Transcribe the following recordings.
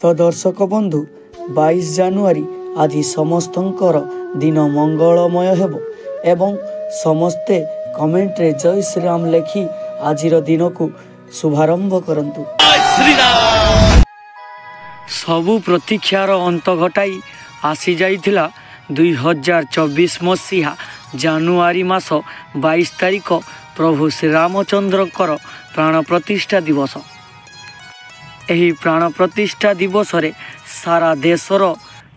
तो दर्शक बंधु 22 जानुआरी आज समस्तंकर दिन मंगलमय हेबो एवं समस्ते कमेंट रे जय श्री राम लिखि आजिर दिन को शुभारंभ करंतु। सबु प्रतीक्षार अंत घटाई आसी जाइथिला 2024 मसीहा जानुआरी मास 22 तारिख प्रभु श्री रामचंद्रकर प्राण प्रतिष्ठा दिवस। एही प्राण प्रतिष्ठा दिवस रे सारा देशर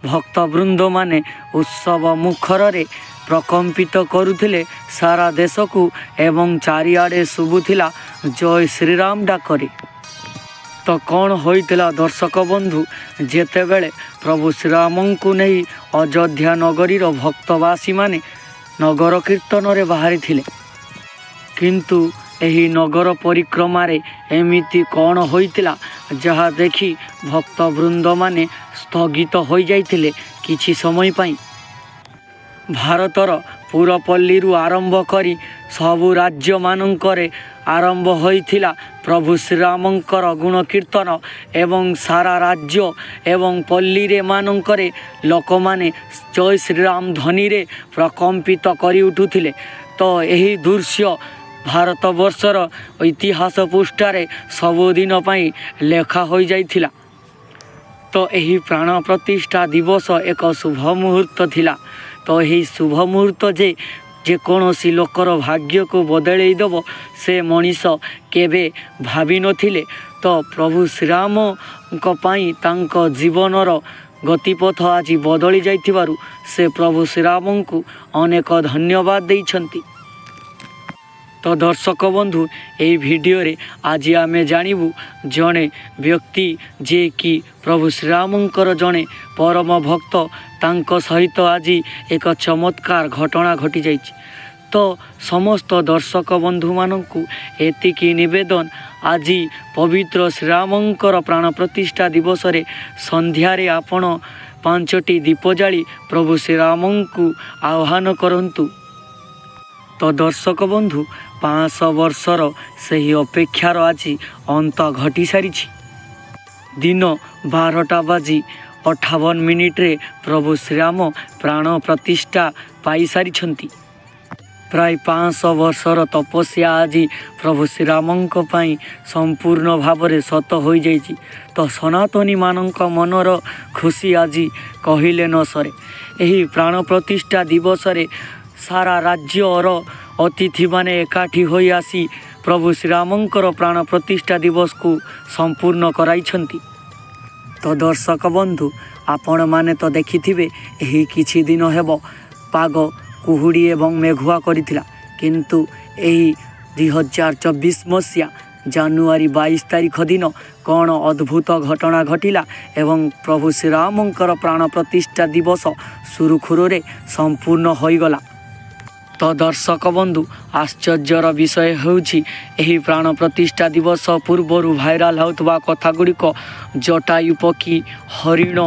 भक्तवृंद माने उत्सव मुखर रे प्रकम्पित करुथिले सारा देश को एवं चारिआडे शुभुथिला जय श्रीराम डाकरे। तो कौन होइतिला दर्शक बंधु जेते बेले प्रभु श्रीराम को नहीं अयोध्या नगरीर भक्तवासी माने नगर कीर्तन रे बाहरी थिले, किंतु एही नगर परिक्रमा रे एमिति कौन होइतिला जहा देखि भक्तवृंद माने स्थगित हो जाइथिले किछि समय पाई। भारतर पुरपल्ली रु आरंभ करी सबु राज्य मानंकरे आरंभ होइथिला प्रभु श्रीरामंकर गुण कीर्तन एवं सारा राज्य एवं पल्ली रे मानंकरे लोक माने जय श्रीराम ध्वनि रे प्रकम्पित करी उठुथिले। तो एही दृश्य भारत वर्षर इतिहास पृष्ठारे सबुदिन पाई लेखा हो जाइथिला। तो एही प्राण प्रतिष्ठा दिवस एक शुभ मुहूर्त थिला। तो यही शुभ मुहूर्त जेकोसी लोकर भाग्य को बदलई देव से मनीष केबे भावी नथिले। तो प्रभु श्रीराम तांको जीवनर गतिपथ आज बदली जाइथिबारु से प्रभु श्रीराम को अनेक धन्यवाद देइछंती। तो दर्शक बंधु ये वीडियो रे आज आमे जानिबु जणे व्यक्ति जे कि प्रभु श्रीरामंकर जणे परम भक्त तांको सहित आज एक चमत्कार घटना घटी जाइछि। तो समस्त दर्शक बंधु मानंकु एतिकी निवेदन आज पवित्र श्रीरामंकर प्राण प्रतिष्ठा दिवस रे संध्यारे आपण 5टी दीप जाली प्रभु श्रीरामंकु आह्वान करंतु। तो दर्शक बंधु 500 वर्षर सही अपेक्षार आज अंत घटी सारी। दिन 12टा बाजी 58 मिनिट रे प्रभु श्रीराम प्राण प्रतिष्ठा पाई सारी। प्राय 500 वर्षर तपस्या आज प्रभु श्रीरामंक पाई संपूर्ण भावरे सत हो जाइछि। तो सनातनी मानक मनर खुशी आज कहिले न सरे। एही प्राण प्रतिष्ठा दिवस रे सारा राज्य और अतिथि माने एकाठी होई आसी प्रभु श्रीरामंकर प्राण प्रतिष्ठा दिवस को संपूर्ण कराइछंती। तो दर्शक बंधु आपण माने तो देखिथिबे एही किछि दिन हेबो पाग कुहुड़ी एवं मेघुआ करिथिला, किंतु एही 2024 मसीहा जानुआरी 22 तारिख दिन कौन अद्भुत घटना घटिला एवं प्रभु श्रीरामंकर प्राण प्रतिष्ठा दिवस सुरुखुरुरे संपूर्ण होइगला। तो दर्शक बंधु आश्चर्यर विषय होउछि एही प्राण प्रतिष्ठा दिवस पूर्वरु भाइराल होउतबा कथा गुड़िक जटायु पक्षी हरिण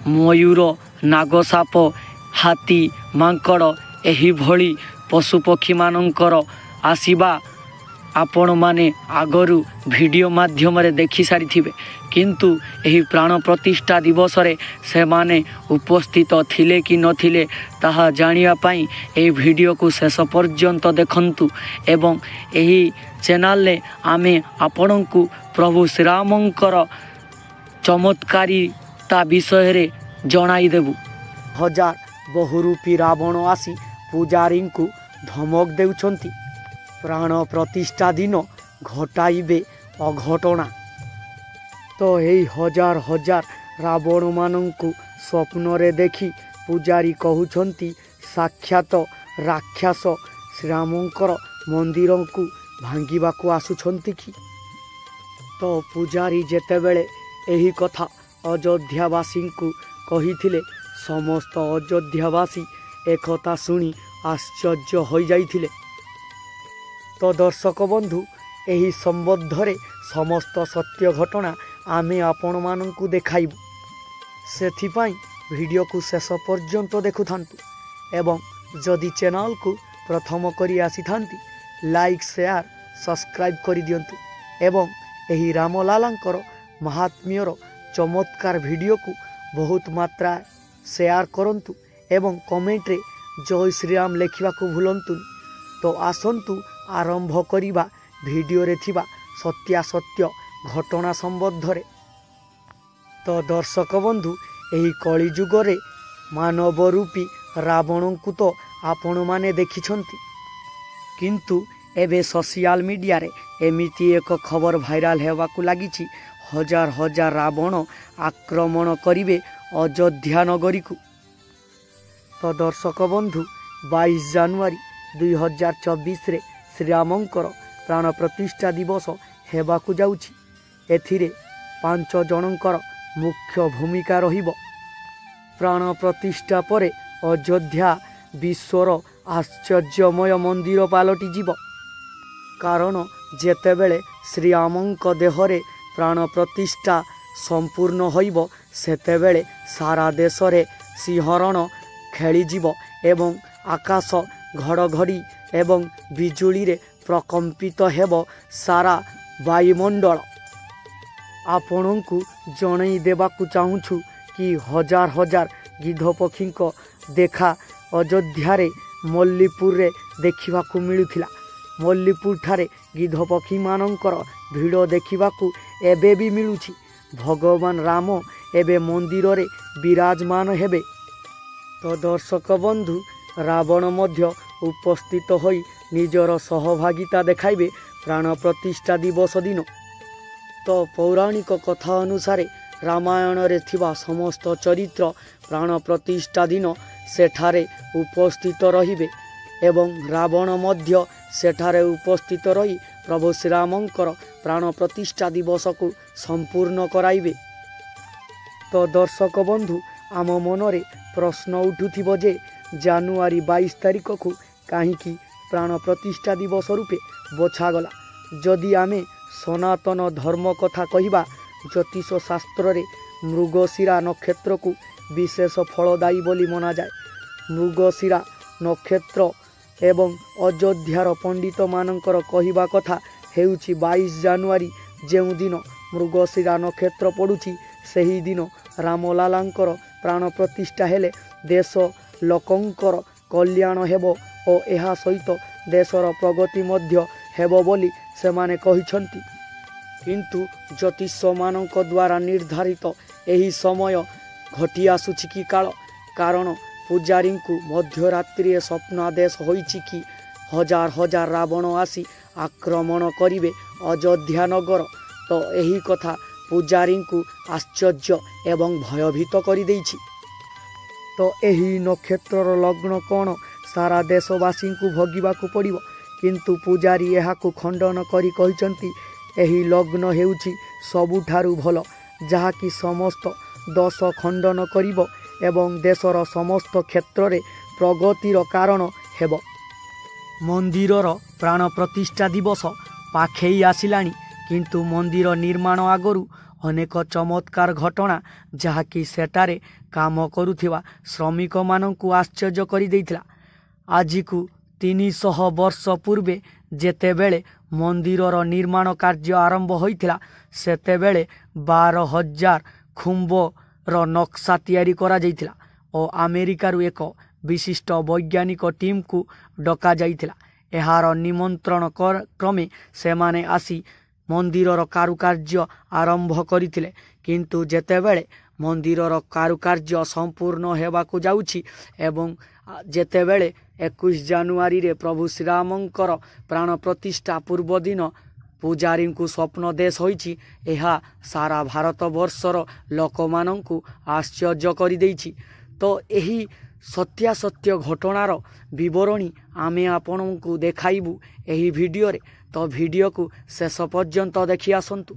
मयूर नागसाप हाथी मांकड़ एही भली पशुपक्षी मानंकर आसीबा आपण माने आगरु वीडियो माध्यम रे देखि सारी थिबे, किंतु एही प्राण प्रतिष्ठा दिवस रे से माने उपस्थित थिले कि नथिले ताहा जानिया पाई ए वीडियो को शेष पर्यंत देखंतु एवं एही चैनल ले आमे आपणंकु प्रभु श्रीरामंकर चमत्कारिता विषय रे जणाई देबु। हजार बहुरूपी रावण आसी पूजारी को धमक देउछंती प्राण प्रतिष्ठा दिन घटाइबे अघटना। तो यही हजार हजार रावण मानंकु स्वप्न रे देखी पूजारी कहउछंती साक्षात राक्षस श्रीरामंकर मंदिर को भांगिबा को आसुछंती कि। तो पूजारी जेतेबेले एही कथा अयोध्यावासी को कहिथिले समस्त अयोध्यावासी एकता सुनी आश्चर्य हो जाइथिले। तो दर्शक बंधु एही संबंध रे समस्त सत्य घटना आमे आपण मानंकु देखाइबु, सेथिपाई वीडियो को शेष पर्यंत देखुथांतु एवं जदि चैनल को प्रथम करी आसी थांती लाइक शेयर सब्सक्राइब करि दियंतु एवं एही रामलालांकर महात्म्यर चमत्कार वीडियो को बहुत मात्रा शेयर करंतु एवं कमेंट रे जय श्री राम लिखा को भूलंतु। तो आसंतु आरंभ करिबा वीडियो रे थिबा सत्यासत्य घटना संबंध रे। तो दर्शक बंधु एही कली जुगरे मानव रूपी रावण को तो आपण माने देखिछंती, किंतु एबे सोशल मीडिया रे एमिति एक खबर भाइराल हेबाकू लागिछि हजार हजार रावण आक्रमण करिवे अयोध्या नगरी को। तो दर्शक बंधु 22 जनवरी 2024 रे श्रीरामंकर प्राण प्रतिष्ठा दिवस हेबाकू जाउछि। एथिरे 5 जनकर मुख्य भूमिका रहिबो। प्राण प्रतिष्ठा परे अयोध्या विश्वर आश्चर्यमय मंदिर पालटि जीव। कारण जेतेबेले श्रीरामंक देहरे प्राण प्रतिष्ठा संपूर्ण होइब सेतेबेले सारा देश रे सिंहरण खेलीजीव एवं आकाश घड़घड़ी एवं बिजुली रे प्रकंपित हेब सारा वायुमंडल। आपणଙ୍କୁ जणई देबाकू चाहूछु कि हजार हजार गिद्ध पक्षी को देखा अयोध्या रे मल्लीपुर रे देखिबाकू मिलुथिला। मल्लीपुर ठारे गिद्ध पक्षी मानकर भिड़ देखिबाकू एबे भी मिलुछि। भगवान राम एबे मंदिर रे विराजमान हेबे। तो दर्शक बंधु रावण मध्य उपस्थित होई निजर सहभागिता देखाइबे प्राण प्रतिष्ठा दिवस दिन। तो पौराणिक कथा अनुसार रामायण रे थिबा समस्त चरित्र प्राण प्रतिष्ठा दिन सेठारे उपस्थित रहिबे एवं रावण मध्य सेठारे उपस्थित रही प्रभु श्रीरामंकर प्राण प्रतिष्ठा दिवस को संपूर्ण कराइबे। तो दर्शक बंधु आम मनरे प्रश्न उठुथिबो जे जानुआरी 22 तारिख को काहींकि प्राण प्रतिष्ठा दिवस रूपे बछागला। जदि आमे सनातन धर्म कथा कहिबा ज्योतिष शास्त्र रे मृगशिरा नक्षत्र को विशेष फलदायी बोली मना जाए। मृगशिरा नक्षत्र एवं अयोध्यार पंडित मानकर कहिबा कथा हेउछि 22 जनवरी जेउ दिन मृगशिरा नक्षत्र पड़ुछि सेही दिन रामलालांकर प्राण प्रतिष्ठा हेले देश लोकंकर कल्याण हेबो ओ एहा सहित देशर प्रगति मध्य हेबो बोली सेमाने कहिछंती। किंतु ज्योतिष मानक द्वारा निर्धारित एही समय घटी आसुछि कि काल। कारण पूजारी को मध्यरात्रि स्वप्न आदेश होइछि कि हजार हजार रावण आसी आक्रमण करिवे अयोध्या नगर। तो एही कथा पूजारी को आश्चर्य एवं भयभीत करि दैछि। तो एही नक्षत्रर लग्न कौन सारा देशवासी को भोगिबाकू पड़िबो, किंतु पूजारी एहाकू खंडन करी कहिसंती एही लग्न हेउछि सबुठारु भल, जहाँकि समस्त दोष खंडन करिबो एवं देशर समस्त क्षेत्र रे प्रगतिर कारण हेबो। मंदिरर प्राण प्रतिष्ठा दिवस पाखेई आसिलानी, किंतु मंदिर निर्माण आगरू अनेक चमत्कार घटना जहाँकि सेटारे काम करुथिबा श्रमिक मानंकु आश्चर्य करि दैथिला। आज को 300 वर्ष पूर्वे जेतेबेले मंदिरर निर्माण कार्य आरंभ होइथिला सेतेबेले 12,000 खुंबर नक्शा तैयारी करा जाइथिला और अमेरिकार एक विशिष्ट वैज्ञानिक टीम को डका जाइथिला। एहार निमंत्रण क्रमे सेमाने आसी मंदिरर कारुकार्य आरंभ करिथिले, किंतु जेतेबेले मंदिरर कारुकार्य संपूर्ण हेबाकू जाउछि एवं जेतेबेले 21 जनवरी रे प्रभु श्रीरामंकर प्राण प्रतिष्ठा पूर्व दिन पूजारी को स्वप्न देश होइछि, एहा सारा भारत वर्षर लोक मानंकु आश्चर्य करि दैछि। तो एही सत्यासत्य घटनार विवरणी आमे आपनकु देखाइबु एही वीडियो रे। तो वीडियो को शेष पर्यंत देखि आसंतु।